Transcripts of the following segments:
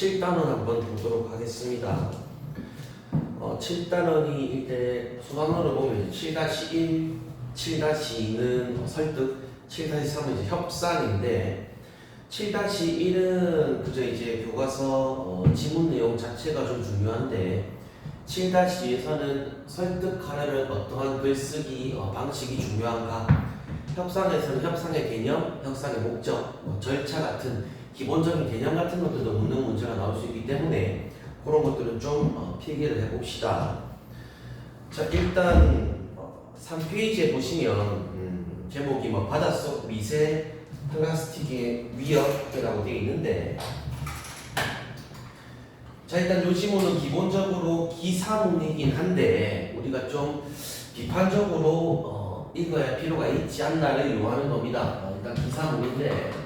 7단원 한번 보도록 하겠습니다. 7단원이 이때 수강론을 보면 7-1, 7-2는 설득, 7-3은 이제 협상인데 7-1은 그저 이제 교과서 지문 내용 자체가 좀 중요한데 7-2에서는 설득하려는 어떠한 글쓰기 방식이 중요한가, 협상에서는 협상의 개념, 협상의 목적, 절차 같은 기본적인 개념 같은 것들도 묻는 문제가 나올 수 있기 때문에 그런 것들은 좀 필기를 해봅시다. 자, 일단 3페이지에 보시면 제목이 바닷속 미세 플라스틱의 위협이라고 되어 있는데, 자, 일단 이 지문은 기본적으로 기사문이긴 한데 우리가 좀 비판적으로 읽어야 할 필요가 있지 않나를 요하는 겁니다. 일단 기사문인데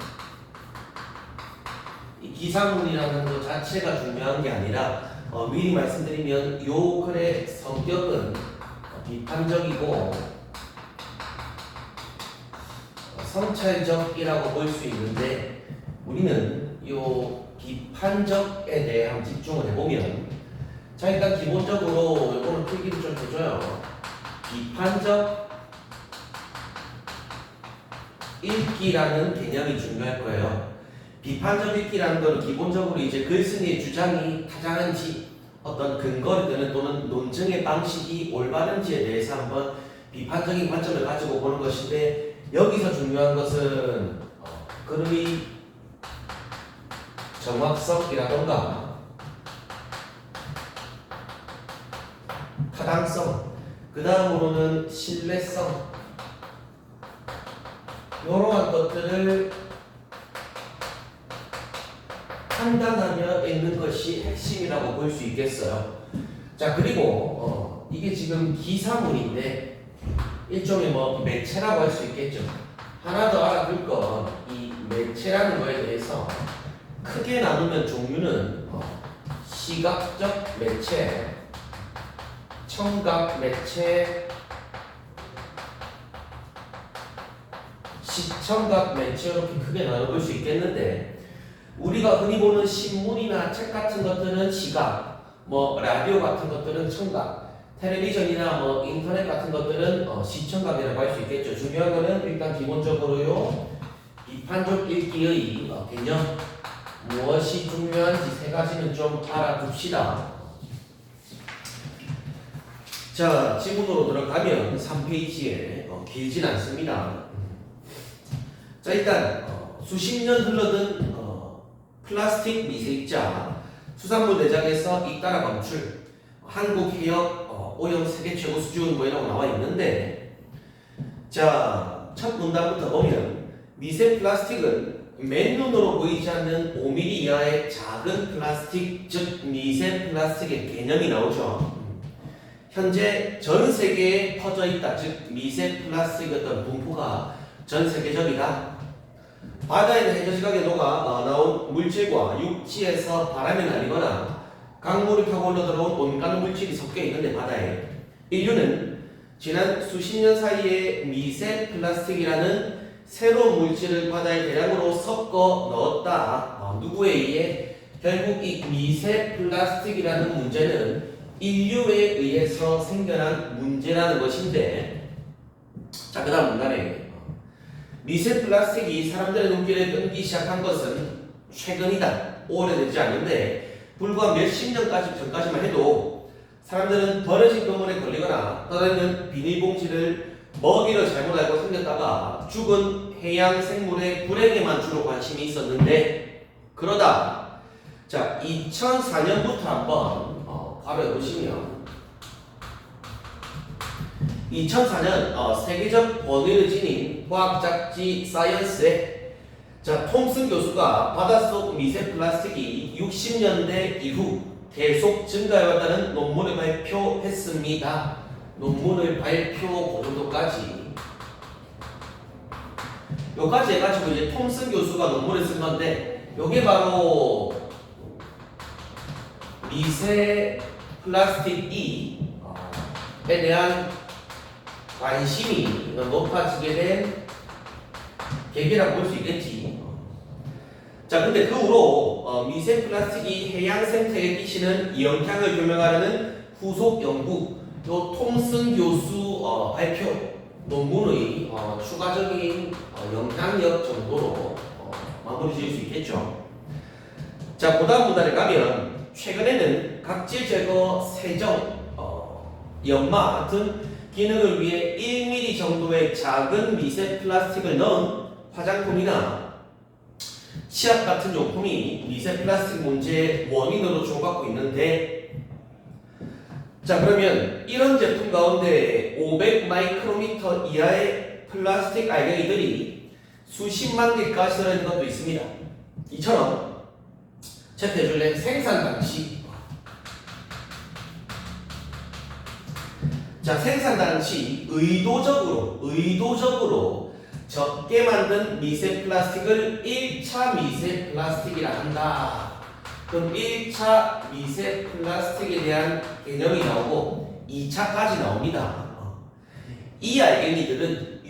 이 기사문이라는 것 자체가 중요한 게 아니라 미리 말씀드리면 요 글의 성격은 비판적이고 성찰적이라고 볼 수 있는데 우리는 요 비판적에 대해 한번 집중을 해보면, 자, 일단 기본적으로 요거는 필기를 좀 해줘요. 비판적 읽기라는 개념이 중요할 거예요. 비판적 읽기라는 건 기본적으로 이제 글쓴이의 주장이 타당한지 어떤 근거를 드는 또는 논증의 방식이 올바른지에 대해서 한번 비판적인 관점을 가지고 보는 것인데, 여기서 중요한 것은 글의 정확성이라던가 타당성, 그 다음으로는 신뢰성, 이러한 것들을 판단하며 읽는 것이 핵심이라고 볼 수 있겠어요. 자, 그리고 이게 지금 기사문인데 일종의 매체라고 할 수 있겠죠. 하나 더 알아둘 건 이 매체라는 거에 대해서 크게 나누면 종류는 시각적 매체, 청각 매체, 시청각 매체, 이렇게 크게 나눠볼 수 있겠는데, 우리가 흔히 보는 신문이나 책 같은 것들은 시각, 라디오 같은 것들은 청각, 텔레비전이나 인터넷 같은 것들은 시청각이라고 할 수 있겠죠. 중요한 거는 일단 기본적으로요, 비판적 읽기의 개념, 무엇이 중요한지 세 가지는 좀 알아둡시다. 자, 지문으로 들어가면 3페이지에 길진 않습니다. 자, 일단 수십 년 흘러든 플라스틱 미세입자 수산물 내장에서 잇따라 검출, 한국 해역 오염 세계 최고 수준 이라고 나와 있는데, 자, 첫 문단부터 보면 미세 플라스틱은 맨눈으로 보이지 않는 5mm 이하의 작은 플라스틱, 즉 미세 플라스틱의 개념이 나오죠. 현재 전 세계에 퍼져 있다, 즉 미세 플라스틱의 어떤 분포가 전 세계적이다. 바다에는 해저지각에 녹아 나온 물질과 육지에서 바람에 날리거나 강물을 타고 흘러 들어온 온갖 물질이 섞여 있는데 바다에 인류는 지난 수십 년 사이에 미세 플라스틱이라는 새로운 물질을 바다에 대량으로 섞어 넣었다. 누구에 의해? 결국 이 미세 플라스틱이라는 문제는 인류에 의해서 생겨난 문제라는 것인데, 자, 그 다음 문단에 미세 플라스틱이 사람들의 눈길을 끄기 시작한 것은 최근이다. 오래되지 않은데 불과 몇십 년 전까지만 해도 사람들은 버려진 그물에 걸리거나 떠다니는 비닐봉지를 먹이로 잘못 알고 생겼다가 죽은 해양 생물의 불행에만 주로 관심이 있었는데, 그러다 자 2004년부터 한번 바로 해보시면 2004년 세계적 권위를 지닌 과학 잡지 사이언스에 톰슨 교수가 바닷속 미세 플라스틱이 60년대 이후 계속 증가해왔다는 논문을 발표했습니다. 논문을 발표 그 정도까지 여기까지 해가지고 이제 톰슨 교수가 논문을 쓴 건데, 요게 바로 미세 플라스틱에 대한 관심이 높아지게 된 계기라고 볼 수 있겠지. 자, 근데 그 후로 미세 플라스틱이 해양 생태계에 끼치는 영향을 규명하려는 후속 연구, 요 톰슨 교수 발표 논문의 추가적인 영향력 정도로 마무리 지을 수 있겠죠. 자, 그 다음 문단에 가면 최근에는 각질 제거, 세정, 연마 등 기능을 위해 1mm 정도의 작은 미세 플라스틱을 넣은 화장품이나 치약 같은 용품이 미세 플라스틱 문제의 원인으로 주목받고 있는데, 자, 그러면 이런 제품 가운데 500 마이크로미터 이하의 플라스틱 알갱이들이 수십만 개까지 들어있는 것도 있습니다. 이처럼 체크해줄래? 생산 당시, 자, 생산 당시 의도적으로 적게 만든 미세 플라스틱을 1차 미세 플라스틱이라 한다. 그럼 1차 미세 플라스틱에 대한 개념이 나오고 2차까지 나옵니다. 이 알갱이들은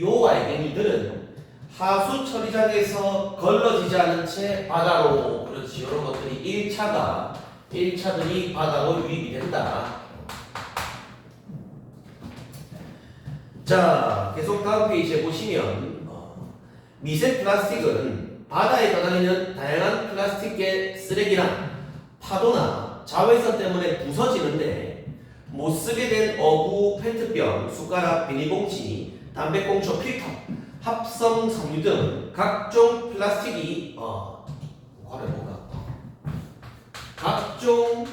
하수 처리장에서 걸러지지 않은 채 바다로, 그렇지, 이런 것들이 1차들이 바다로 유입이 된다. 자, 계속 다음 페이지에 보시면 미세 플라스틱은 바다에 떠다니는 다양한 플라스틱의 쓰레기나 파도나 자외선 때문에 부서지는데, 못 쓰게 된 어구, 페트병, 숟가락, 비닐봉지, 담배꽁초, 필터, 합성 섬유 등 각종 플라스틱이 각종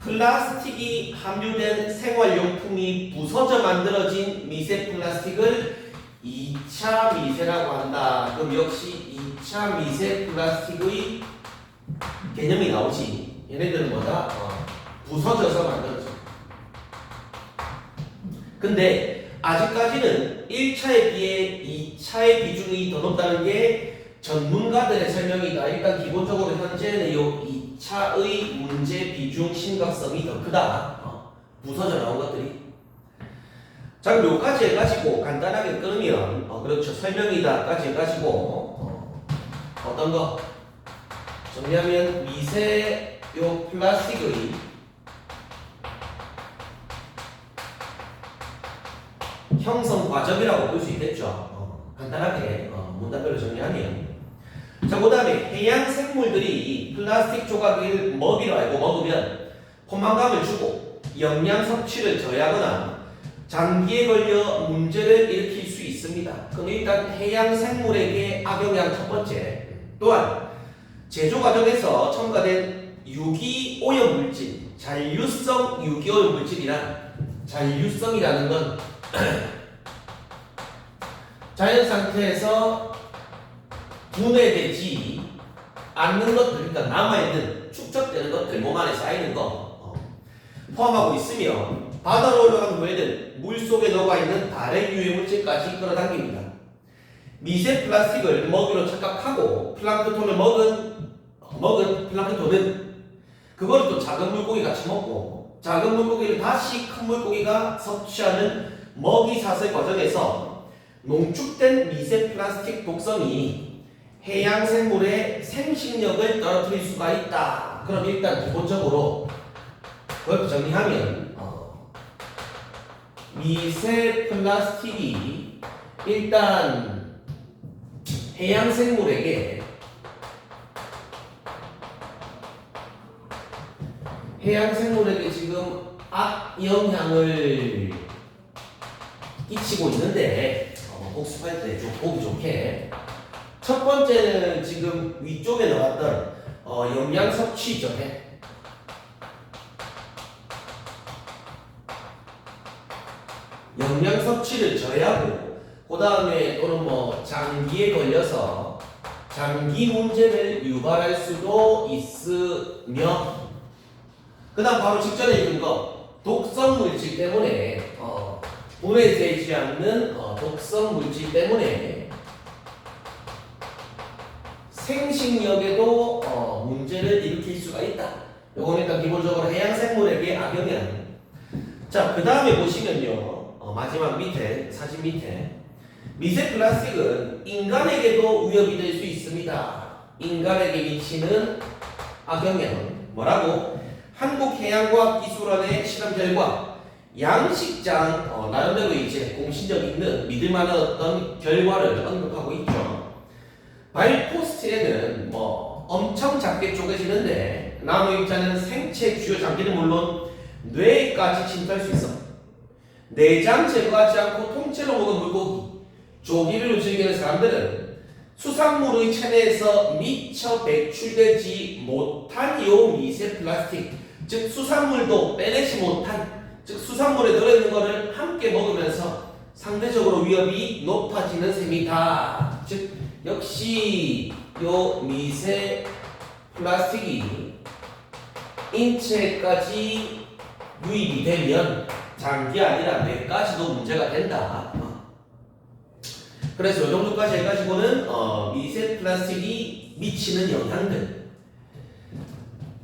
플라스틱이 함유된 생활용품이 부서져 만들어진 미세 플라스틱을 2차 미세라고 한다. 그럼 역시 2차 미세 플라스틱의 개념이 나오지. 얘네들은 뭐다? 부서져서 만들어져. 근데 아직까지는 1차에 비해 2차의 비중이 더 높다는 게 전문가들의 설명이다. 일단 기본적으로 현재는 이 2차의 문제 비중 심각성이 더 크다. 부서져 나온 것들이. 자, 그럼 요까지 해가지고 간단하게 끊으면 그렇죠, 설명이다까지 해가지고 어떤 거 정리하면 미세 요 플라스틱의 형성 과정이라고 볼 수 있겠죠. 간단하게 문단별로 정리하면, 자, 그 다음에 해양 생물들이 플라스틱 조각을 먹이로 알고 먹으면 포만감을 주고 영양 섭취를 저해하거나 장기에 걸려 문제를 일으킬 수 있습니다. 그럼 일단 해양 생물에게 악영향 첫 번째. 또한 제조 과정에서 첨가된 유기 오염 물질, 잔류성 유기 오염 물질이란, 잔류성이라는 건 자연 상태에서 분해되지 않는 것들, 그러니까 남아있는 축적되는 것들, 몸 안에 쌓이는 거 포함하고 있으며, 바다로 올라간 후에는 물속에 녹아있는 다른 유해 물질까지 끌어당깁니다. 미세 플라스틱을 먹이로 착각하고 플랑크톤을 먹은 플랑크톤은 그걸 또 작은 물고기 같이 먹고, 작은 물고기를 다시 큰 물고기가 섭취하는 먹이 사슬 과정에서 농축된 미세 플라스틱 독성이 해양 생물의 생식력을 떨어뜨릴 수가 있다. 그럼 일단 기본적으로 그걸 정리하면 미세 플라스틱이 일단 해양 생물에게 지금 악영향을 끼치고 있는데, 복습할 때 좀 보기 좋게 첫 번째는 지금 위쪽에 나왔던 영양 섭취 저해. 영양 섭취를 저해하고, 그 다음에 또는 장기에 걸려서 장기 문제를 유발할 수도 있으며, 그 다음 바로 직전에 읽은 거, 독성 물질 때문에 분해되지 않는 독성 물질 때문에 생식력에도 문제를 일으킬 수가 있다. 요건 일단 기본적으로 해양 생물에게 악영향. 자, 그 다음에 보시면요, 마지막 밑에 사진 밑에 미세 플라스틱은 인간에게도 위협이 될 수 있습니다. 인간에게 미치는 악영향은 뭐라고? 한국해양과학기술원의 실험 결과 양식장 나름대로 이제 공신력 있는 믿을만한 어떤 결과를 언급하고 있죠. 발포스틸에는 뭐 엄청 작게 쪼개지는데 나무 입자는 생체 주요 장기는 물론 뇌까지 침투할 수 있어. 내장 제거하지 않고 통째로 먹은 물고기, 조기를 즐기는 사람들은 수산물의 체내에서 미처 배출되지 못한 요 미세 플라스틱, 즉 수산물도 빼내지 못한, 즉 수산물에 들어있는 것을 함께 먹으면서 상대적으로 위험이 높아지는 셈이다. 즉 역시 요 미세 플라스틱이 인체까지 유입이 되면 장기 아니라 뇌까지도 문제가 된다. 그래서 이 정도까지 해가지고는 미세 플라스틱이 미치는 영향들.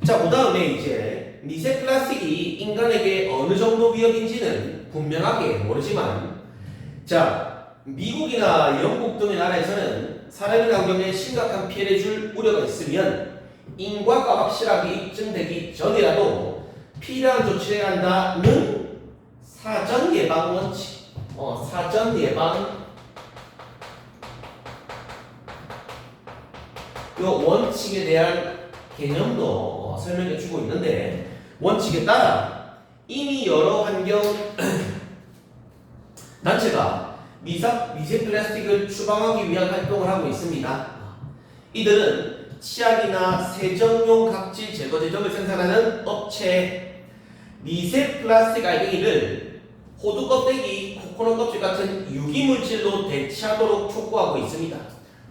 자, 그 다음에 이제 미세 플라스틱이 인간에게 어느 정도 위협인지는 분명하게 모르지만, 자, 미국이나 영국 등의 나라에서는 사람이나 환경에 심각한 피해를 줄 우려가 있으면 인과가 확실하게 입증되기 전이라도 필요한 조치를 한다는 사전 예방 원칙, 사전 예방 요 원칙에 대한 개념도 설명해 주고 있는데, 원칙에 따라 이미 여러 환경 단체가 미세 플라스틱을 추방하기 위한 활동을 하고 있습니다. 이들은 치약이나 세정용 각질 제거 제품을 생산하는 업체, 미세 플라스틱 알갱이를 호두 껍데기, 코코넛 껍질 같은 유기물질로 대체하도록 촉구하고 있습니다.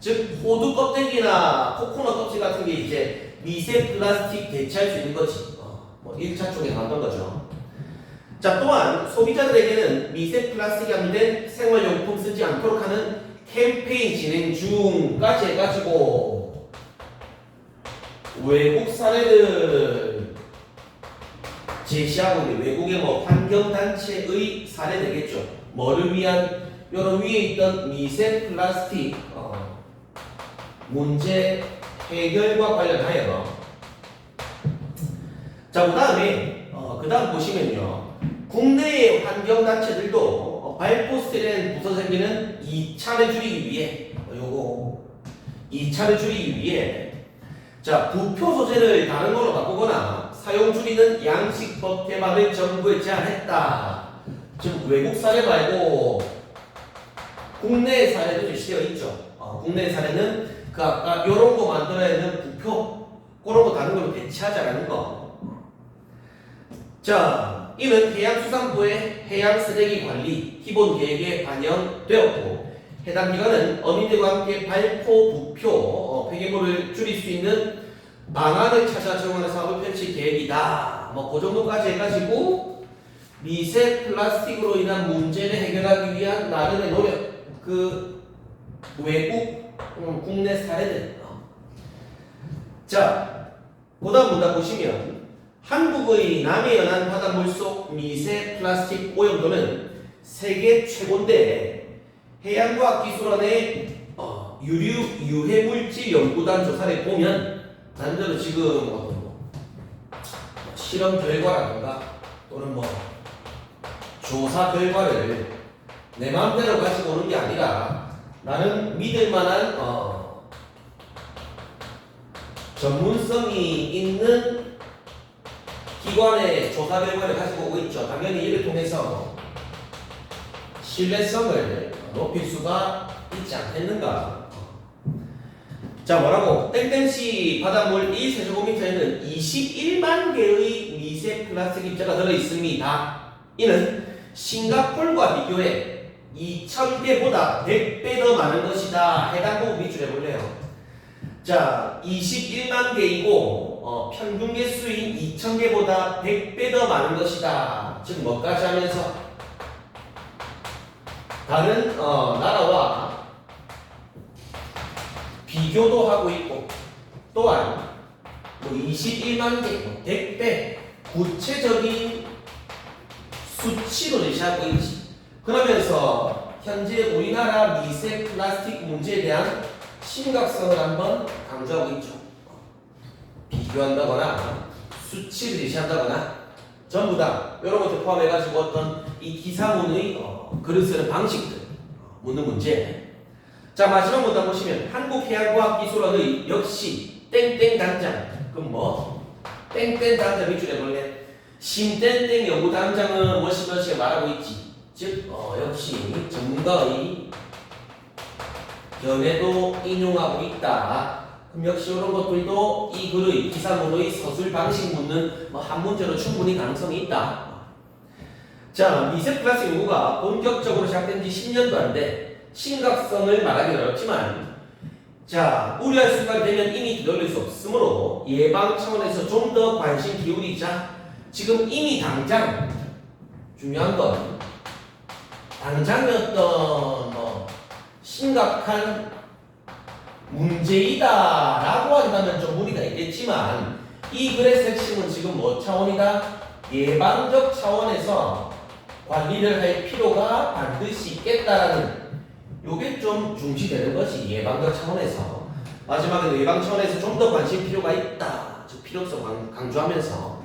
즉 호두 껍데기나 코코넛 껍질 같은 게 이제 미세 플라스틱 대체할 수 있는 거지. 1차 쪽에 나왔던 거죠. 자, 또한 소비자들에게는 미세 플라스틱이 함유된 생활용품 쓰지 않도록 하는 캠페인 진행 중까지 해가지고 외국 사례를 제시하고 있는 외국의 뭐 환경단체의 사례 되겠죠. 뭐를 위한, 요런 위에 있던 미세 플라스틱 문제 해결과 관련하여. 자, 그 다음에 그 다음 보시면요, 국내의 환경단체들도 발포스틸렌 부서 생기는 2차를 줄이기 위해 요거 2차를 줄이기 위해, 자, 부표 소재를 다른 걸로 바꾸거나 사용 줄이는 양식법 개발을 정부에 제안했다. 즉 외국 사례 말고 국내 사례도 제시되어 있죠. 국내 사례는 그 아까 요런 거 만들어야 되는 부표, 그런 거 다른 걸로 대체하자라는 거. 자, 이는 해양수산부의 해양쓰레기 관리 기본 계획에 반영되었고, 해당 기관은 어민들과 함께 발포, 부표, 폐기물을 줄일 수 있는 방안을 찾아 적용하는 사업을 펼칠 계획이다. 그 정도까지 해가지고 미세 플라스틱으로 인한 문제를 해결하기 위한 나름의 노력, 그 외국, 국내 사례들. 자, 그 다음 문단 보시면 한국의 남해연안 바닷물 속 미세 플라스틱 오염도는 세계 최고인데, 해양과학기술원의 유해물질 연구단 조사를 보면 나름대로 지금 실험 결과라든가 또는 조사 결과를 내 마음대로 가지고 오는 게 아니라 나는 믿을 만한 전문성이 있는 기관의 조사 결과를 가지고 오고 있죠. 당연히 이를 통해서 신뢰성을 높일 수가 있지 않겠는가. 자, 뭐라고? 땡땡시 바닷물 1세제곱미터에는 21만 개의 미세 플라스틱 입자가 들어있습니다. 이는 싱가폴과 비교해 2,000개보다 100배 더 많은 것이다. 해당 부분 밑줄에 볼래요. 자, 21만 개이고 평균 개수인 2,000개보다 100배 더 많은 것이다. 즉 뭐까지 하면서 다른 나라와 비교도 하고 있고, 또한 21만 개, 100배 구체적인 수치로 제시하고 있지. 그러면서 현재 우리나라 미세 플라스틱 문제에 대한 심각성을 한번 강조하고 있죠. 비교한다거나 수치를 제시한다거나 전부 다 이런 것들 포함해가지고 어떤 이 기사문의 글을 쓰는 방식들 묻는 문제. 자, 마지막 문단 보시면 한국해양과학기술원의 역시 땡땡 단장. 그럼 뭐 땡땡 단장 밑줄에 볼래? 심땡땡 연구단장은 무엇이 말하고 있지. 즉 역시 전문가의 견해도 인용하고 있다. 그럼 역시 이런 것들도 이 글의 기사문의 서술 방식 묻는 한 문제로 충분히 가능성이 있다. 자, 미세 플라스틱 연구가 본격적으로 시작된 지 10년도 안 돼. 심각성을 말하기 어렵지만, 자, 우려할 순간 되면 이미 되돌릴 수 없으므로 예방 차원에서 좀 더 관심 기울이자. 지금 이미 당장 중요한 건 당장의 어떤 심각한 문제이다라고 한다면 좀 무리가 있겠지만 이 글의 핵심은 지금 뭐 차원이다? 예방적 차원에서 관리를 할 필요가 반드시 있겠다라는 요게 좀 중시되는 것이 예방적 차원에서. 마지막에 예방 차원에서 좀 더 관심 필요가 있다. 즉 필요성 강조하면서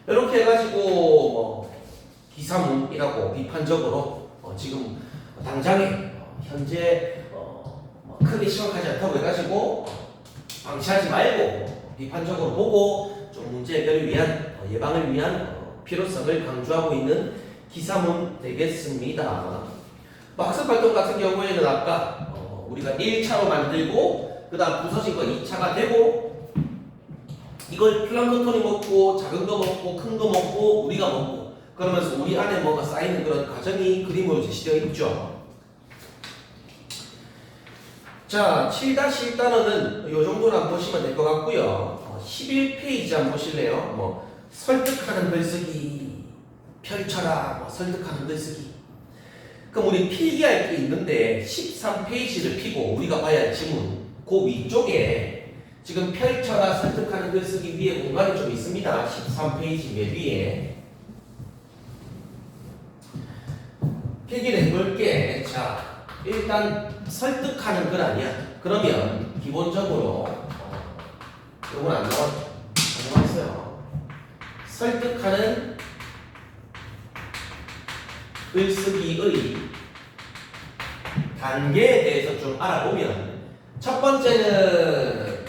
이렇게 해가지고 기사문이라고 비판적으로 지금 당장에 현재 크게 심각하지 않다고 해가지고 방치하지 말고 비판적으로 보고 좀 문제 해결을 위한 예방을 위한 필요성을 강조하고 있는 기사문 되겠습니다. 학습활동 같은 경우에는 아까 우리가 1차로 만들고 그 다음 부서진 거 2차가 되고 이걸 플랑크톤이 먹고 작은 거 먹고 큰 거 먹고 우리가 먹고 그러면서 우리 안에 뭐가 쌓이는 그런 과정이 그림으로 제시되어 있죠. 자, 7-1단원은 이 정도는 보시면 될 것 같고요. 11페이지 한번 보실래요? 설득하는 글쓰기 펼쳐라, 설득하는 글쓰기. 그럼 우리 필기할 게 있는데 13페이지를 피고 우리가 봐야 할 지문 그 위쪽에 지금 펼쳐라 설득하는 글쓰기 위에 공간이 좀 있습니다. 13페이지 맨 위에 필기를 해볼게. 자, 일단 설득하는 글 아니야. 그러면 기본적으로 요건 안 나왔어요. 설득하는 글쓰기의 단계에 대해서 좀 알아보면 첫 번째는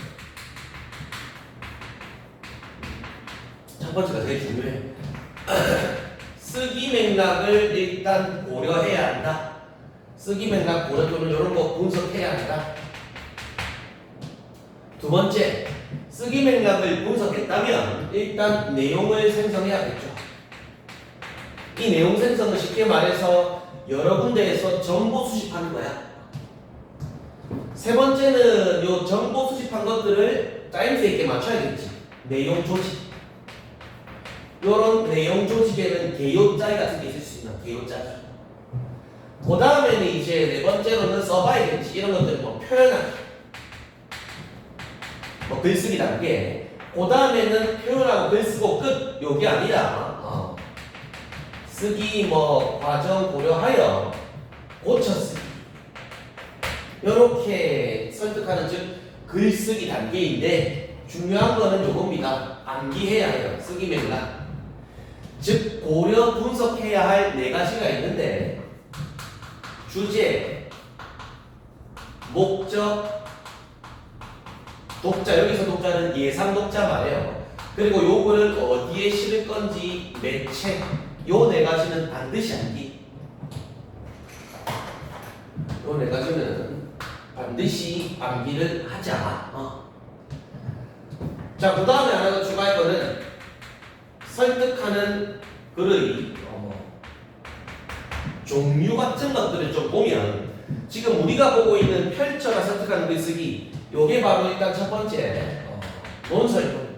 첫 번째가 제일 중요해. 쓰기 맥락을 일단 고려해야 한다. 쓰기 맥락 고려 또는 이런 거 분석해야 한다. 두 번째, 쓰기 맥락을 분석했다면 일단 내용을 생성해야겠죠. 이 내용 생성은 쉽게 말해서 여러 군데에서 정보 수집하는 거야. 세 번째는 요 정보 수집한 것들을 짜임새 있게 맞춰야겠지. 내용 조직. 요런 내용 조직에는 개요짜기 같은 게 있을 수 있나? 개요짜기. 그 다음에는 이제 네 번째로는 써봐야겠지. 이런 것들을 표현하기. 글쓰기 단계. 그 다음에는 표현하고 글쓰고 끝. 요게 아니라 쓰기 과정 고려하여 고쳐 쓰기. 요렇게 설득하는 즉 글쓰기 단계인데 중요한 거는 요겁니다. 암기해야 해요. 쓰기 맥락. 즉 고려 분석해야 할 네 가지가 있는데 주제, 목적, 독자. 여기서 독자는 예상 독자 말이에요. 그리고 요거를 어디에 실을 건지 매체. 요 네 가지는 반드시 암기. 요 네 가지는 반드시 암기를 하자. 자, 그 다음에 하나 더 추가할 거는 설득하는 글의 종류 같은 것들을 좀 보면 지금 우리가 보고 있는 펼쳐라 설득하는 글쓰기 요게 바로 일단 첫 번째 논설문.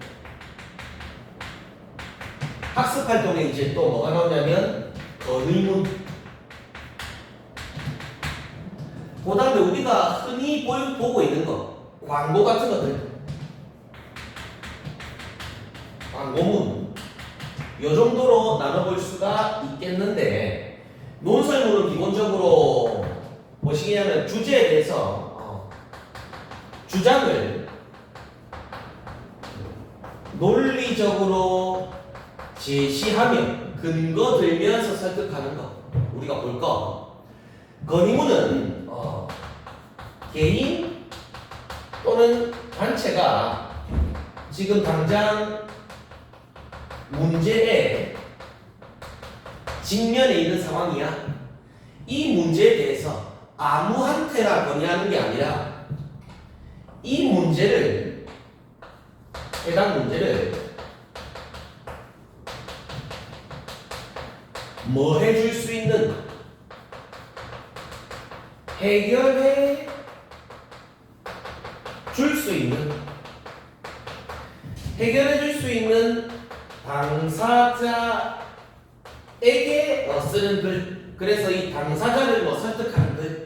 학습활동에 이제 또 뭐가 나오냐면 건의문. 그 다음에 우리가 흔히 보고 있는 거 광고 같은 것들 광고문 요 정도로 나눠볼 수가 있겠는데 논설문은 기본적으로 무엇이냐면 주제에 대해서 주장을 논리적으로 제시하며 근거 들면서 설득하는 거. 우리가 볼 거. 건의문은 개인 또는 단체가 지금 당장 문제에 직면해 있는 상황이야. 이 문제에 대해서 아무한테나 건의하는 게 아니라 이 문제를, 해당 문제를 뭐 해줄 수 있는, 해결해 줄 수 있는, 해결해 줄 수 있는 당사자에게 쓰는 글. 그래서 이 당사자를 설득하는 글.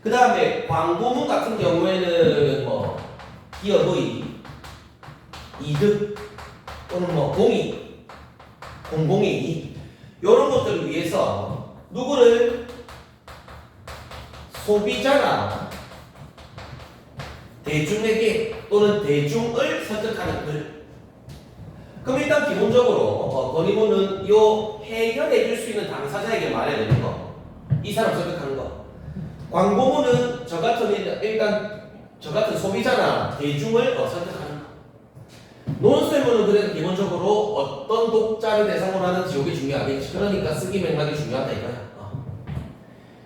그 다음에 광고문 같은 경우에는 기업의 이득 또는 공익, 공공의 이익 이런 것들을 위해서 누구를, 소비자나 대중에게 또는 대중을 설득하는 글. 그럼 일단 기본적으로 건의문은 요 해결해 줄 수 있는 당사자에게 말해야 되는 거, 이 사람 설득하는 거. 광고문은 저 같은 소비자나 대중을 설득하는 거. 논술문은 그래도 기본적으로 어떤 독자를 대상으로 하는지 이게 중요하겠지. 그러니까 쓰기 맥락이 중요하다 이거야.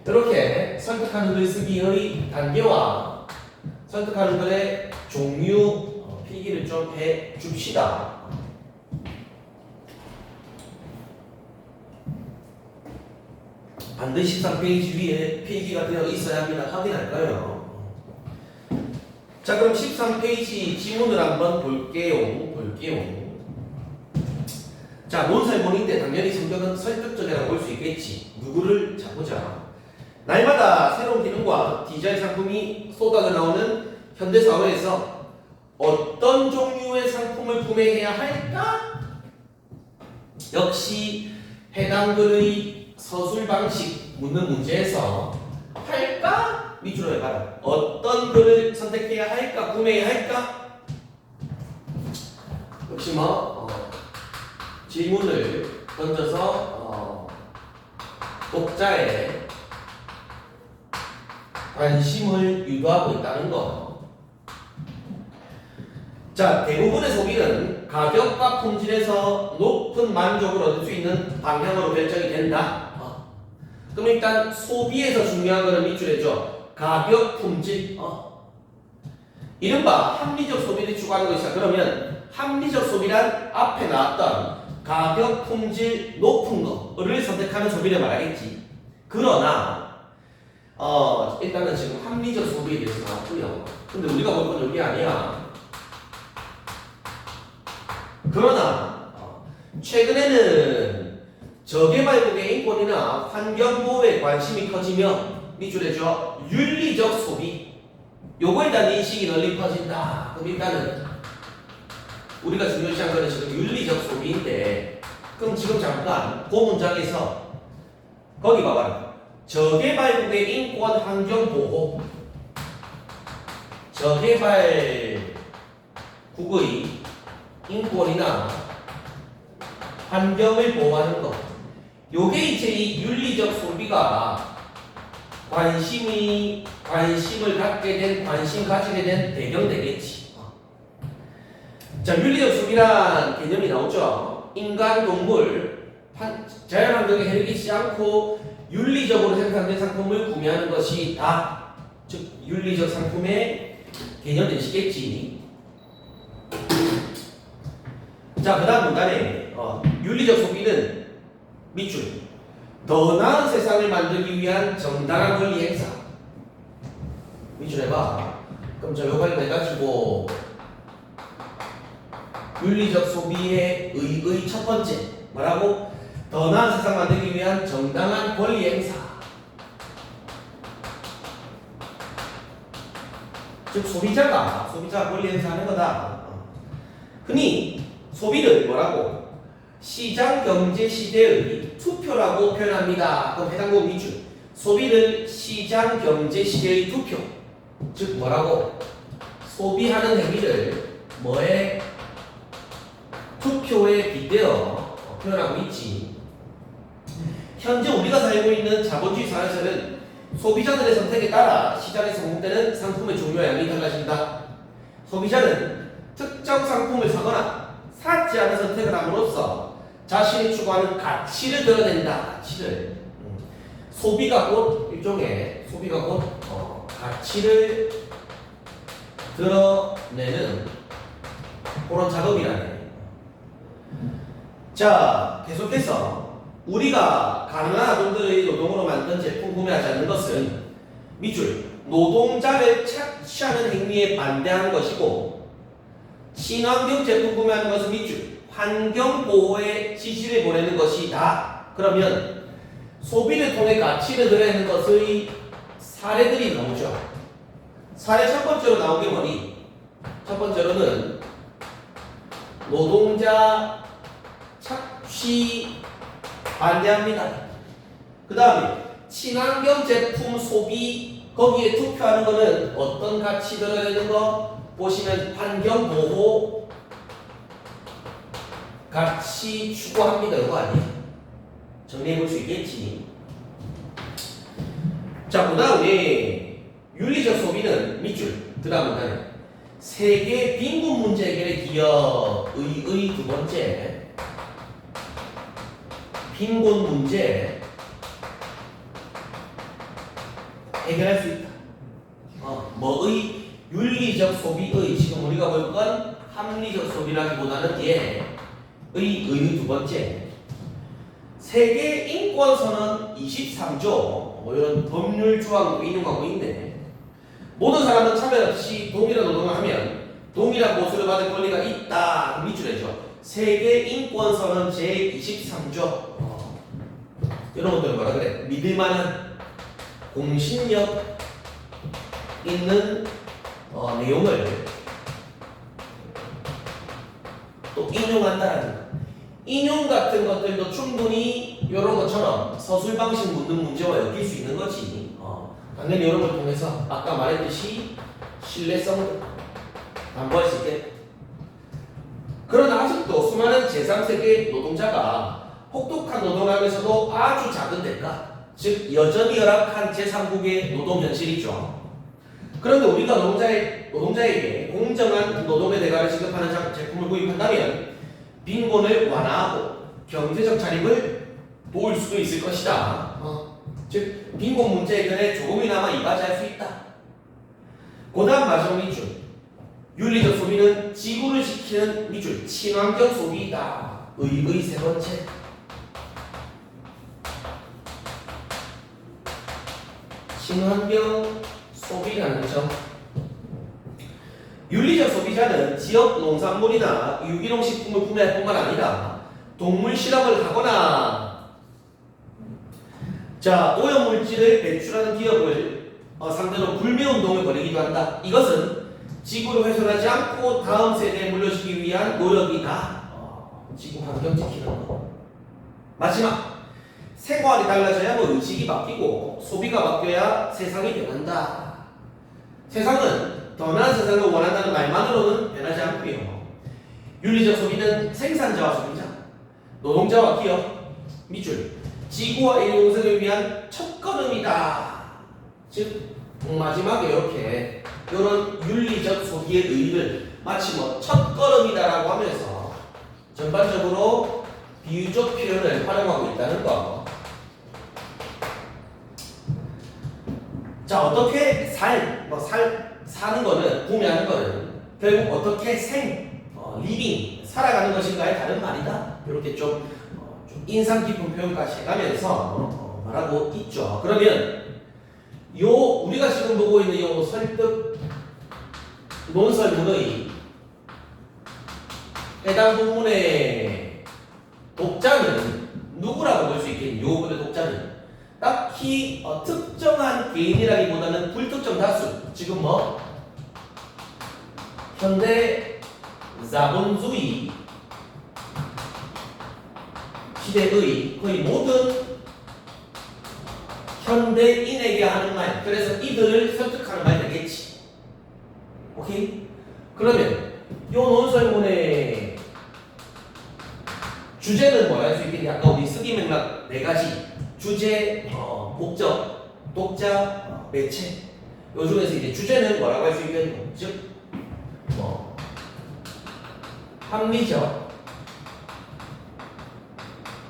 이렇게 설득하는 글쓰기의 단계와 설득하는 글의 종류 필기를 좀 해 줍시다. 반드시 13페이지 위에 필기가 되어 있어야 합니다. 확인할 거예요. 자, 그럼 13페이지 지문을 한번 볼게요. 자, 논설문인데 당연히 성격은 설득적이라고 볼 수 있겠지. 누구를 잡보자. 날마다 새로운 기능과 디자인 상품이 쏟아져 나오는 현대사회에서 어떤 종류의 상품을 구매해야 할까? 역시 해당 글의 서술 방식 묻는 문제에서 할까? 밑으로 해봐라. 어떤 글을 선택해야 할까? 구매해야 할까? 역시 질문을 던져서 독자의 관심을 유도하고 있다는 거. 자, 대부분의 소비는 가격과 품질에서 높은 만족을 얻을 수 있는 방향으로 결정이 된다. 그럼 일단 소비에서 중요한 거는 밑줄에죠. 가격, 품질. 이른바 합리적 소비를 추구하는 것이다. 그러면 합리적 소비란 앞에 나왔던 가격, 품질 높은 거를 선택하는 소비를 말하겠지. 그러나 일단은 지금 합리적 소비에 대해서 나왔고요. 근데 우리가 볼 건 여기 아니야. 그러나 최근에는 저개발국의 인권이나 환경보호에 관심이 커지며 밑줄에죠. 윤리적 소비. 요거에 대한 인식이 널리 퍼진다. 그럼 일단은 우리가 중요시한 거는 지금 윤리적 소비인데, 그럼 지금 잠깐 그 문장에서 거기 봐봐라. 저개발국의 인권 환경 보호. 저개발국의 인권이나 환경을 보호하는 것. 요게 이제 이 윤리적 소비가 관심을 갖게 된, 관심 가지게 된 배경 되겠지. 자, 윤리적 소비란 개념이 나오죠. 인간, 동물, 자연환경에 해를 끼치지 않고 윤리적으로 생산된 상품을 구매하는 것이 다, 즉 윤리적 상품의 개념 되시겠지. 자, 그 다음 문단에 윤리적 소비는 밑줄, 더 나은 세상을 만들기 위한 정당한 권리 행사. 밑줄 해봐. 그럼 저 요거 해가지고 윤리적 소비의 의의 첫 번째 뭐라고? 더 나은 세상 만들기 위한 정당한 권리 행사. 즉 소비자가 권리 행사하는 거다. 흔히 소비를 뭐라고? 시장 경제 시대의 투표라고 표현합니다. 그럼 해당 부분 밑줄. 소비를 시장 경제 시대의 투표. 즉 뭐라고? 소비하는 행위를 뭐에 투표에 빗대어 표현하고 있지. 현재 우리가 살고 있는 자본주의 사회에서는 소비자들의 선택에 따라 시장에서 공급되는 상품의 종류와 양이 달라진다. 소비자는 특정 상품을 사거나 사지 않은 선택을 함으로써 자신이 추구하는 가치를 드러낸다. 가치를. 소비가 곧 일종의 가치를 드러내는 그런 작업이라네. 자, 계속해서 우리가 가난한 아동들의 노동으로 만든 제품 구매하지 않는 것은 밑줄 노동자를 착취하는 행위에 반대하는 것이고, 친환경 제품 구매하는 것은 밑줄 환경 보호에 지지를 보내는 것이다. 그러면 소비를 통해 가치를 드러내는 것의 사례들이 나오죠. 사례 첫 번째로 나온 게 뭐니? 첫 번째로는 노동자 착취 반대합니다. 그 다음에 친환경 제품 소비, 거기에 투표하는 거는 어떤 가치 드러내는 거? 보시면 환경보호 가치 추구합니다. 이거 아니에요? 정리해 볼 수 있겠지. 자, 그 다음에 윤리적 소비는 밑줄. 그 다음은 세계 빈곤 문제 해결의 기여의 두 번째, 빈곤 문제 해결할 수 있다. 뭐의 윤리적 소비의, 지금 우리가 볼 건 합리적 소비라기보다는 의의 두 번째, 세계 인권선언 23조 뭐 이런 법률 조항도 인용하고 있네. 모든 사람은 차별 없이 동일한 노동을 하면 동일한 보수를 받을 권리가 있다. 밑줄에죠. 세계 인권선언 제23조 이런 것들 뭐라 그래? 믿을만한 공신력 있는 내용을 또 인용한다라는 거. 인용 같은 것들도 충분히 이런 것처럼 서술 방식 묻는 문제와 엮일 수 있는 거지. 당연히 이런 걸 통해서 아까 말했듯이 신뢰성을 담보할 수 있겠다. 그러나 아직도 수많은 제3세계 노동자가 혹독한 노동을 하면서도 아주 작은 대가, 즉 여전히 열악한 제3국의 노동 현실이죠. 그런데 우리가 노동자에게 공정한 노동의 대가를 지급하는 제품을 구입한다면 빈곤을 완화하고 경제적 자립을 도울 수도 있을 것이다. 즉 빈곤 문제 해결에 조금이나마 이바지할 수 있다. 그 다음 마지막 밑줄, 윤리적 소비는 지구를 지키는 밑줄 친환경 소비이다. 의의 세 번째, 친환경 소비라는 점. 윤리적 소비자는 지역 농산물이나 유기농 식품을 구매할 뿐만 아니라 동물 실험을 하거나 오염물질을 배출하는 기업을 상대로 불매운동을 벌이기도 한다. 이것은 지구를 훼손하지 않고 다음 세대에 물려주기 위한 노력이다. 지구 환경 지키는 거. 마지막, 생활이 달라져야 의식이 바뀌고 소비가 바뀌어야 세상이 변한다. 세상은 더 나은 세상을 원한다는 말만으로는 변하지 않고요. 윤리적 소비는 생산자와 소비자, 노동자와 기업, 밑줄 지구와 인류 공생을 위한 첫걸음이다. 즉 마지막에 이렇게 이런 윤리적 소비의 의의를 마치 첫걸음이다라고 하면서 전반적으로 비유적 표현을 활용하고 있다는 거. 자, 어떻게 사는 거는, 구매하는 거는 결국 어떻게 리빙, 살아가는 것인가의 다른 말이다. 이렇게 좀 인상 깊은 표현까지 해가면서 말하고 있죠. 그러면 우리가 지금 보고 있는 요 설득 논설문의 해당 부분의 독자는 누구라고 볼 수 있겠니? 요 부분의 독자는 딱히 특정한 개인이라기보다는 불특정 다수, 지금 현대 자본주의 시대의 거의 모든 현대인에게 하는 말, 그래서 이들을 설득하는 말 되겠지. 오케이? 그러면 요 논설문의 주제는 뭐 할 수 있겠냐? 아까 우리 쓰기 맥락 네 가지. 주제, 목적, 독자, 매체. 요 중에서 이제 주제는 뭐라고 할 수 있겠냐? 즉, 합리적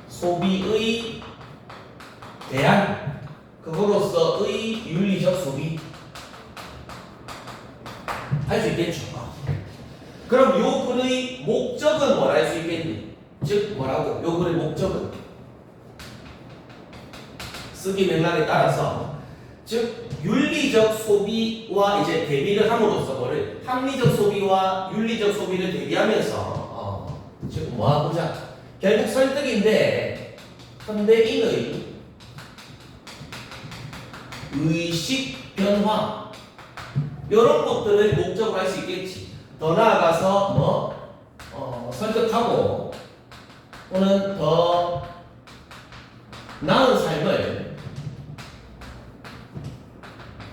소비의 대안, 그거로서의 윤리적 소비 할 수 있겠죠. 그럼 요 글의 목적은 뭐라 할 수 있겠니? 즉 뭐라고? 요 글의 목적은 쓰기 맥락에 따라서 즉 윤리적 소비와 이제 대비를 함으로써 뭐를 합리적 소비와 윤리적 소비를 대비하면서 즉 뭐하고자 결국 설득인데 현대인의 의식 변화 이런 것들을 목적으로 할 수 있겠지. 더 나아가서 설득하고 또는 더 나은 삶을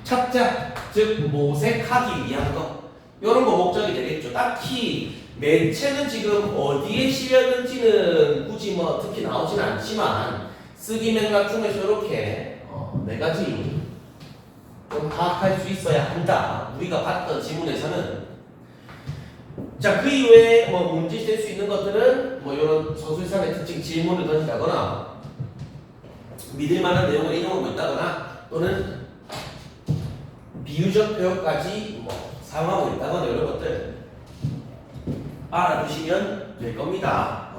찾자, 즉 모색하기 위한 것 이런 거 목적이 되겠죠. 딱히 매체는 지금 어디에 실렸는지는 굳이 뭐 특히 나오진 않지만 쓰기 맥락 중에서 이렇게 네 가지 좀 파악할 수 있어야 한다. 우리가 봤던 지문에서는 자, 그 이외에 뭐 문제될 수 있는 것들은 뭐 이런 서술상의 특징 질문을 던진다거나 믿을 만한 내용을 인용하고 있다거나 또는 비유적 표현까지 뭐 사용하고 있다거나 이런 것들 알아두시면 될 겁니다.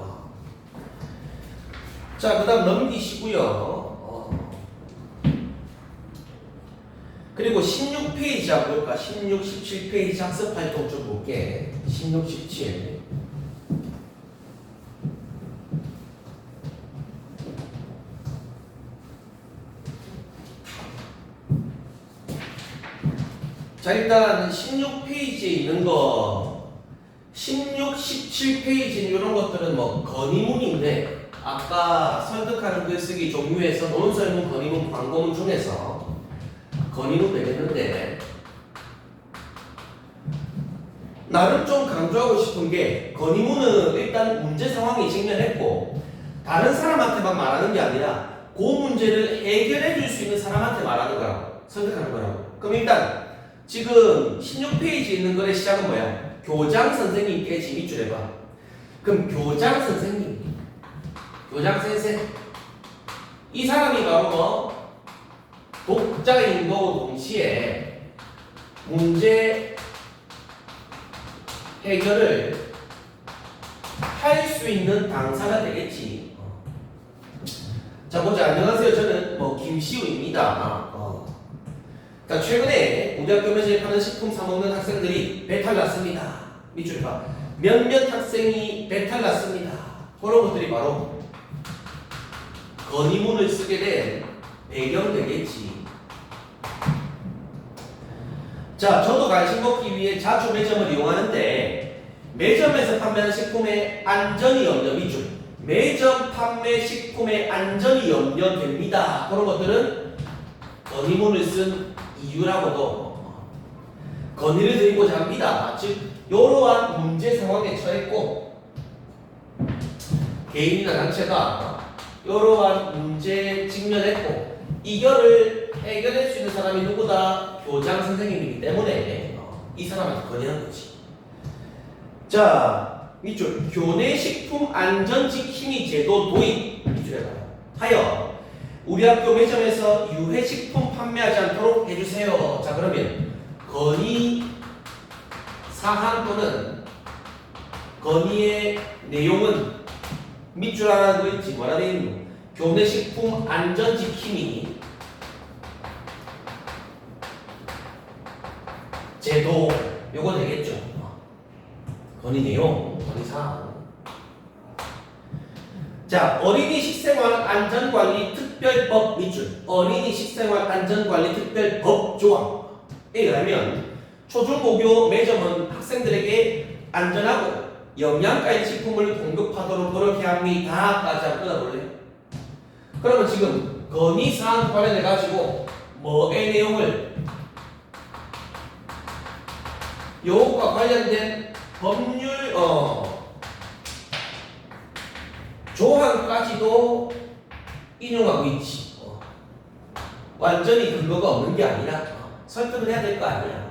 자, 그 다음 넘기시고요. 그리고 16페이지 한번 볼까? 16, 17페이지 학습 활동 좀 볼게. 16, 17. 자, 일단 16페이지에 있는 거 16, 17페이지 이런 것들은 뭐 건의문인데 아까 설득하는 글쓰기 종류에서 논설문, 건의문, 광고문 중에서 건의문 되겠는데 나름 좀 강조하고 싶은 게 건의문은 일단 문제 상황이 직면했고 다른 사람한테만 말하는 게 아니라 그 문제를 해결해 줄 수 있는 사람한테 말하는 거라고 설득하는 거라고. 그럼 일단 지금 16페이지 있는 글의 시작은 뭐야? 교장 선생님께 지휘줄 해봐. 그럼 교장 선생님, 교장 선생 이 사람이 바로 뭐 독자인 거고 동시에 문제 해결을 할 수 있는 당사가 되겠지. 자, 보자. 안녕하세요. 저는 뭐 김시우입니다. 자, 최근에 우리 학교 매장에 파는 식품 사 먹는 학생들이 배탈 났습니다. 밑줄 봐. 몇몇 학생이 배탈 났습니다. 그런 것들이 바로 건의문을 쓰게 된 배경 되겠지. 자, 저도 간식 먹기 위해 자주 매점을 이용하는데 매점에서 판매하는 식품의 안전이 염려 밑줄. 매점 판매 식품의 안전이 염려됩니다. 그런 것들은 건의문을 쓴 이유라고도 건의를 드리고자 합니다. 즉, 이러한 문제 상황에 처했고 개인이나 단체가 이러한 문제에 직면했고 이거를 해결할 수 있는 사람이 누구다? 교장 선생님이기 때문에 이 사람한테 건의한 거지. 자, 밑줄 교내식품 안전지킴이 제도 도입 밑줄에 봐요. 하여 우리 학교 매점에서 유해식품 판매하지 않도록 해주세요. 자, 그러면 건의 사항 또는 건의의 내용은 밑줄 하나 더 있지. 뭐라 되어 있노? 교내식품 안전지킴이 제도 요거 되겠죠. 건의 내용, 건의 사항. 자, 어린이 식생활 안전관리 특별법 밑줄. 어린이 식생활 안전관리 특별법 조항에 의하면 초중고교 매점은 학생들에게 안전하고 영양가의 식품을 공급하도록 노력해야 합니다. 까지 한번 끊어볼래? 그러면 지금 건의사항 관련해 가지고 뭐의 내용을 요것과 관련된 법률 조항까지도 인용하고 있지. 완전히 근거가 없는 게 아니라 설득을 해야 될 거 아니야.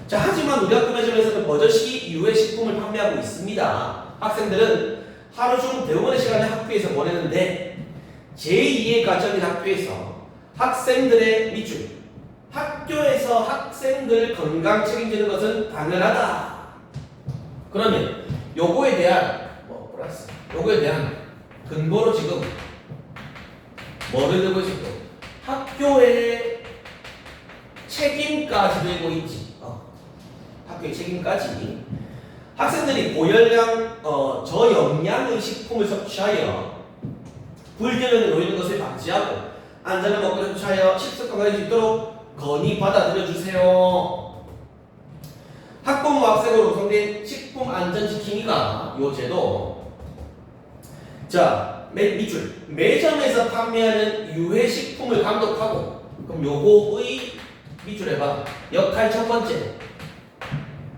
자, 하지만 우리 학교 매점에서는 버젓이 유해 식품을 판매하고 있습니다. 학생들은 하루 중 대부분의 시간을 학교에서 보내는데 제2의 가정인 학교에서 학생들의 밑줄, 학교에서 학생들 건강 책임지는 것은 당연하다. 그러면 요거에 대한 요거에 대한 근거로 지금 뭐를 들고 있을까? 학교의 책임까지 들고 있지. 학교의 책임까지. 학생들이 고열량, 저영양의 식품을 섭취하여 불균형에 놓이는 것을 방지하고 안전한 먹거리를 섭취하여 식습관을 가질 수 있도록 건의 받아들여 주세요. 학부모 학생으로 구성된 식품안전지킴이가 요 제도. 자, 밑줄. 매점에서 판매하는 유해식품을 감독하고, 그럼 요거의 밑줄 해봐. 역할 첫 번째.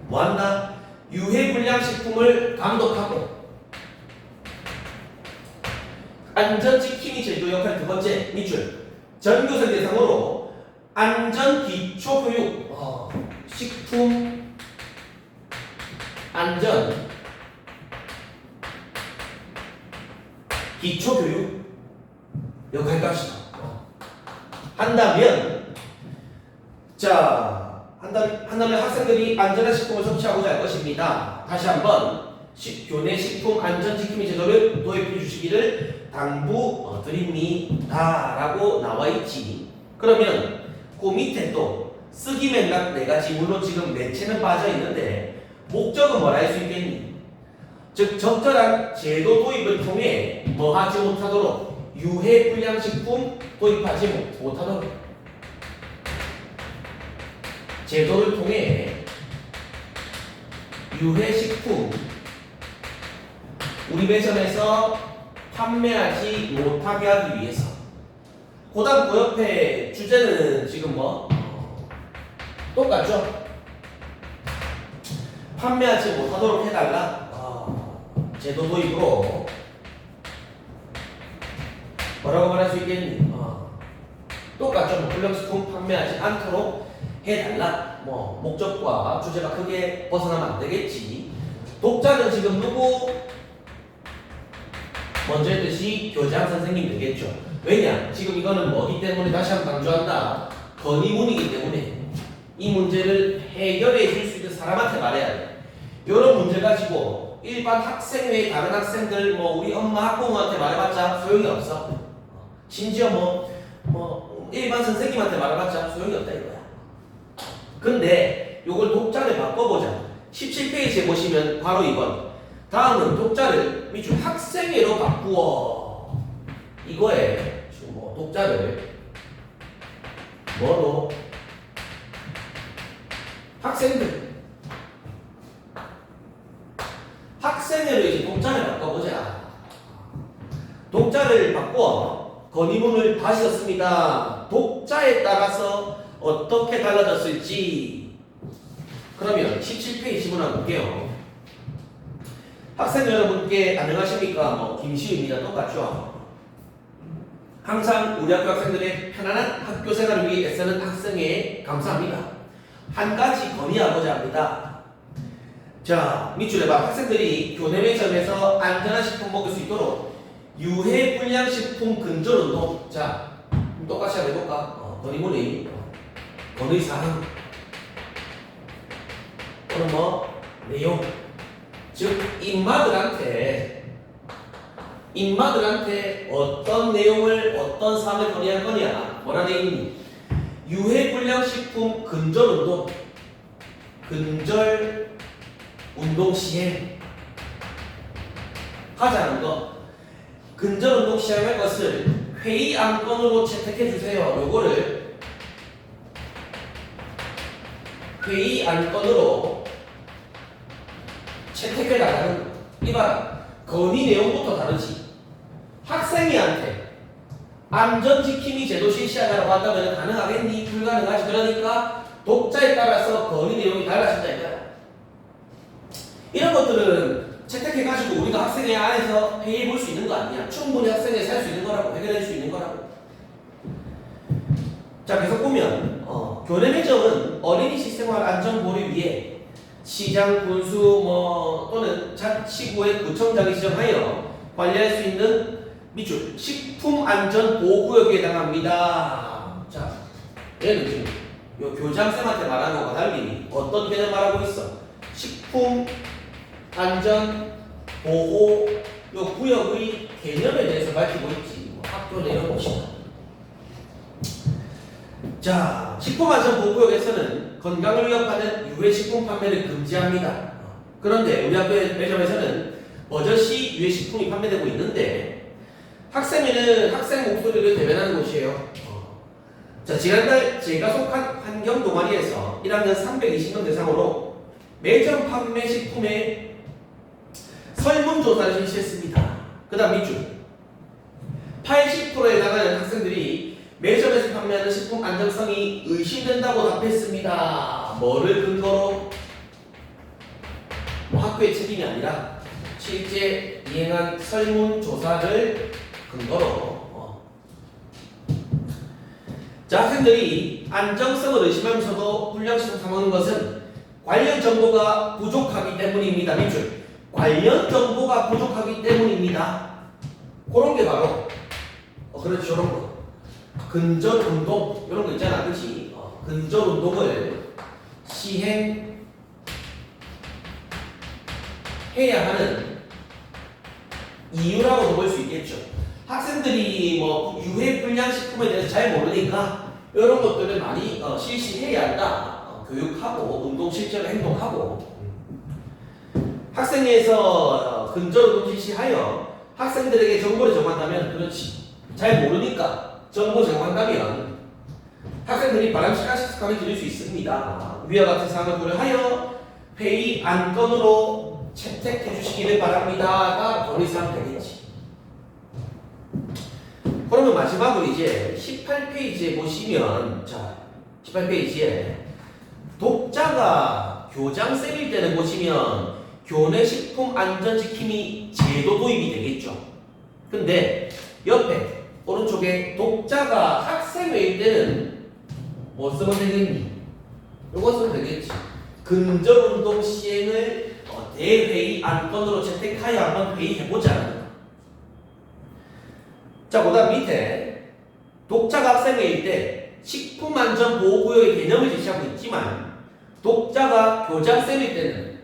뭐한다? 유해불량식품을 감독하고, 안전지킴이 제도 역할 두 번째. 밑줄. 전교생 대상으로 안전기초교육, 식품 안전 기초교육 역할까지다. 한다면 학생들이 안전한 식품을 섭취하고자 할 것입니다. 다시 한번 교내 식품 안전지킴이 제도를 도입해 주시기를 당부드립니다. 라고 나와 있지. 그러면 그 밑에 또 쓰기 맥락 네 가지, 물론 지금 매체는 빠져 있는데 목적은 뭐라 할 수 있겠니? 즉 적절한 제도 도입을 통해 뭐 하지 못하도록, 유해불량식품 도입하지 못하도록, 제도를 통해 유해식품 우리 매점에서 판매하지 못하게 하기 위해서. 그 다음 그 옆에 주제는 지금 뭐 똑같죠? 판매하지 못하도록 해달라. 제도 도입으로 뭐라고 말할 수 있겠니? 똑같죠. 불량식품 판매하지 않도록 해달라. 뭐 목적과 주제가 크게 벗어나면 안 되겠지. 독자는 지금 누구? 먼저 했듯이 교장 선생님 되겠죠. 왜냐? 지금 이거는 뭐기 때문에 다시 한번 강조한다. 건의문이기 때문에 이 문제를 해결해 줄 수 있는 사람한테 말해야 돼. 이런 문제 가지고 일반 학생 외에 다른 학생들, 뭐 우리 엄마 학부모한테 말해봤자 소용이 없어. 심지어 뭐 일반 선생님한테 말해봤자 소용이 없다 이거야. 근데 요걸 독자를 바꿔보자. 17페이지에 보시면 바로 이번. 다음은 독자를 밑줄 학생회로 바꾸어. 이거에 지금 뭐 독자를 뭐로? 학생회로 이제 독자를 바꿔보자. 독자를 바꾸어. 건의문을 다시 썼습니다. 독자에 따라서 어떻게 달라졌을지. 그러면 17페이지 질문해 볼게요. 학생 여러분께 안녕하십니까? 김시우입니다. 똑같죠? 항상 우리 학교 학생들의 편안한 학교 생활을 위해 애쓰는 학생에 감사합니다. 한 가지 건의하고자 합니다. 자, 밑줄에 봐. 학생들이 교내 매점에서 안전한 식품 먹을 수 있도록 유해불량식품 근절운동. 자, 똑같이 한번 해볼까? 건의문의 건의사항 또는 뭐 내용, 즉 인마들한테 어떤 내용을, 어떤 사항을 건의할 거냐. 뭐라 되어 있니? 유해불량식품 근절운동, 근절운동 시행 하자는 거. 근절운동 시행할 것을 회의 안건으로 채택해 주세요. 요거를 회의 안건으로 채택해 나가는 거. 이봐라. 건의 내용부터 다르지. 학생이한테 안전지킴이 제도 실시하라고 한다면 가능하겠니? 불가능하지. 그러니까 독자에 따라서 건의 내용이 달라진다 이거야. 이런 것들은 채택해가지고 우리가 학생회 안에서 회의해 볼 수 있는 거 아니야. 충분히 학생회에서 할 수 있는 거라고, 해결할 수 있는 거라고. 자, 계속 보면 교내 매점은 어린이 식생활 안전 보호를 위해 시장, 군수 또는 자치구의 구청장이 지정하여 관리할 수 있는 밑줄 식품안전보호구역에 해당합니다. 자, 얘는 지금 요 교장쌤한테 말하는 것과 달리 어떤 개념 말하고 있어? 식품안전보호 요 구역의 개념에 대해서 밝히고 있지. 학교 내용 봅시다. 자, 식품안전보호구역에서는 건강을 위협하는 유해식품 판매를 금지합니다. 그런데 우리 학교의 매점에서는 버젓이 유해식품이 판매되고 있는데 학생회는 학생 목소리를 대변하는 곳이에요. 자, 지난달 제가 속한 환경 동아리에서 1학년 320명 대상으로 매점 판매 식품의 설문조사를 실시했습니다. 그 다음 밑줄 80%에 해당하는 학생들이 매점에서 판매하는 식품 안정성이 의심된다고 답했습니다. 뭐를 근거로? 학교의 책임이 아니라 실제 이행한 설문조사를 근거로. 자, 학생들이 안정성을 의심하면서도 불량식품 사 먹는 것은 관련 정보가 부족하기 때문입니다. 밑줄 관련 정보가 부족하기 때문입니다. 그런 게 바로 그렇죠, 이런 거 근절 운동 이런 거 있잖아, 그렇지? 근절 운동을 시행해야 하는 이유라고도 볼 수 있겠죠. 학생들이 유해 불량식품에 대해서 잘 모르니까 이런 것들을 많이 실시해야 한다. 교육하고 운동 실제로 행동하고 학생회에서 근절 운동 실시하여 학생들에게 정보를 제공한다면 그렇지. 잘 모르니까 정보 제공한다면 학생들이 바람직한 식습관을 기를 수 있습니다. 위와 같은 사항을 고려하여 회의 안건으로 채택해 주시기를 바랍니다가 건의사항 되겠지. 그러면 마지막으로 이제 18페이지에 보시면, 자, 18페이지에 독자가 교장쌤일 때는 보시면 교내 식품 안전 지킴이 제도 도입이 되겠죠. 근데 옆에 오른쪽에 독자가 학생회일 때는 뭐 쓰면 되겠니? 요거 쓰면 되겠지. 근절 운동 시행을 대회의 안건으로 채택하여 한번 회의해보자. 자, 그 다음 밑에 독자가 학생회일 때 식품안전보호구역의 개념을 제시하고 있지만 독자가 교장쌤일 때는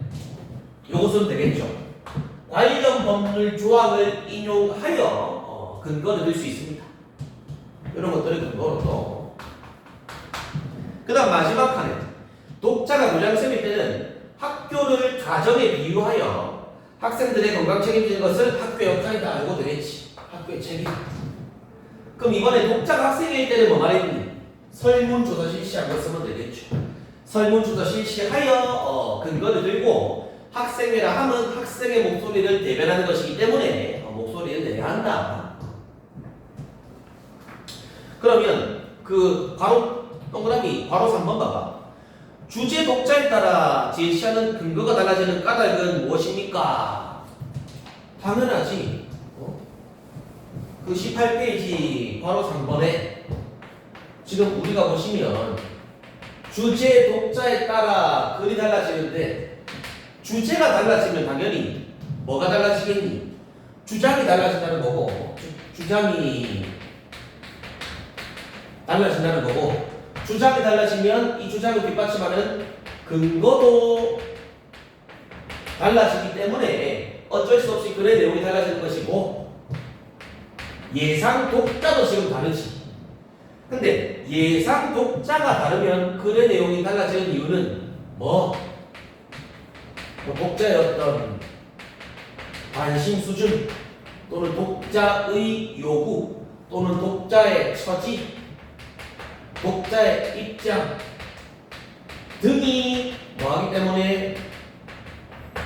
요것은 되겠죠. 관련 법률 조항을 인용하여 근거를 들 수 있습니다. 이런 것들을 근거로 또. 그 다음 마지막 칸에 독자가 교장쌤일 때는 학교를 가정에 비유하여 학생들의 건강 책임지는 것을 학교의 역할이다. 이거 되겠지. 학교의 책임. 그럼 이번에 독자가 학생일 때는 뭐 말했니? 설문조사 실시한 거 쓰면 되겠죠. 설문조사 실시하여 근거를 들고 학생회라 하면 학생의 목소리를 대변하는 것이기 때문에 목소리를 내야 한다. 그러면 그 괄호 동그라미 괄호 3번 봐봐. 주제 독자에 따라 제시하는 근거가 달라지는 까닭은 무엇입니까? 당연하지. 그 18페이지 괄호 3번에 지금 우리가 보시면 주제 독자에 따라 글이 달라지는데 주제가 달라지면 당연히 뭐가 달라지겠니? 주장이 달라진다는 거고 주장이 달라진다는 거고 주장이 달라지면 이 주장을 뒷받침하는 근거도 달라지기 때문에 어쩔 수 없이 글의 내용이 달라지는 것이고 예상 독자도 지금 다르지. 근데 예상 독자가 다르면 글의 내용이 달라지는 이유는 독자의 어떤 관심 수준 또는 독자의 요구 또는 독자의 처지 독자의 입장 등이 뭐하기 때문에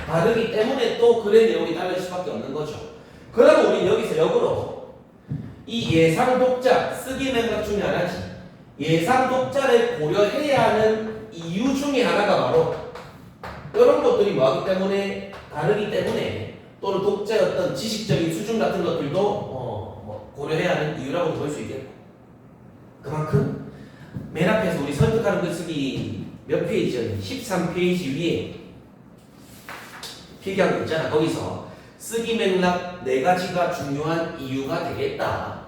다르기 때문에 또 글의 내용이 달라질 수밖에 없는 거죠. 그러면 우리는 여기서 역으로 이 예상 독자 쓰기 맥락 중에 하나지. 예상 독자를 고려해야 하는 이유 중에 하나가 바로 이런 것들이 뭐하기 때문에 다르기 때문에 또는 독자의 어떤 지식적인 수준 같은 것들도 뭐 고려해야 하는 이유라고 볼 수 있겠고 그만큼 맨 앞에서 우리 설득하는 글쓰기 몇 페이지였니? 13페이지 위에 필기한 거 있잖아. 거기서 쓰기 맥락 4가지가 중요한 이유가 되겠다.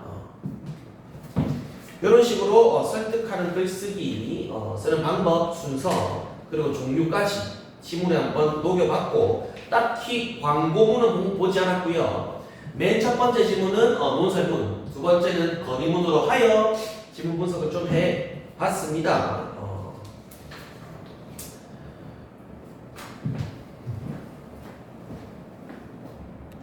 이런 식으로 설득하는 글쓰기 쓰는 방법, 순서 그리고 종류까지 지문에 한번 녹여봤고 딱히 광고문은 보지 않았고요. 맨 첫 번째 지문은 논설문, 두 번째는 건의문으로 하여 지문 분석을 좀 해봤습니다.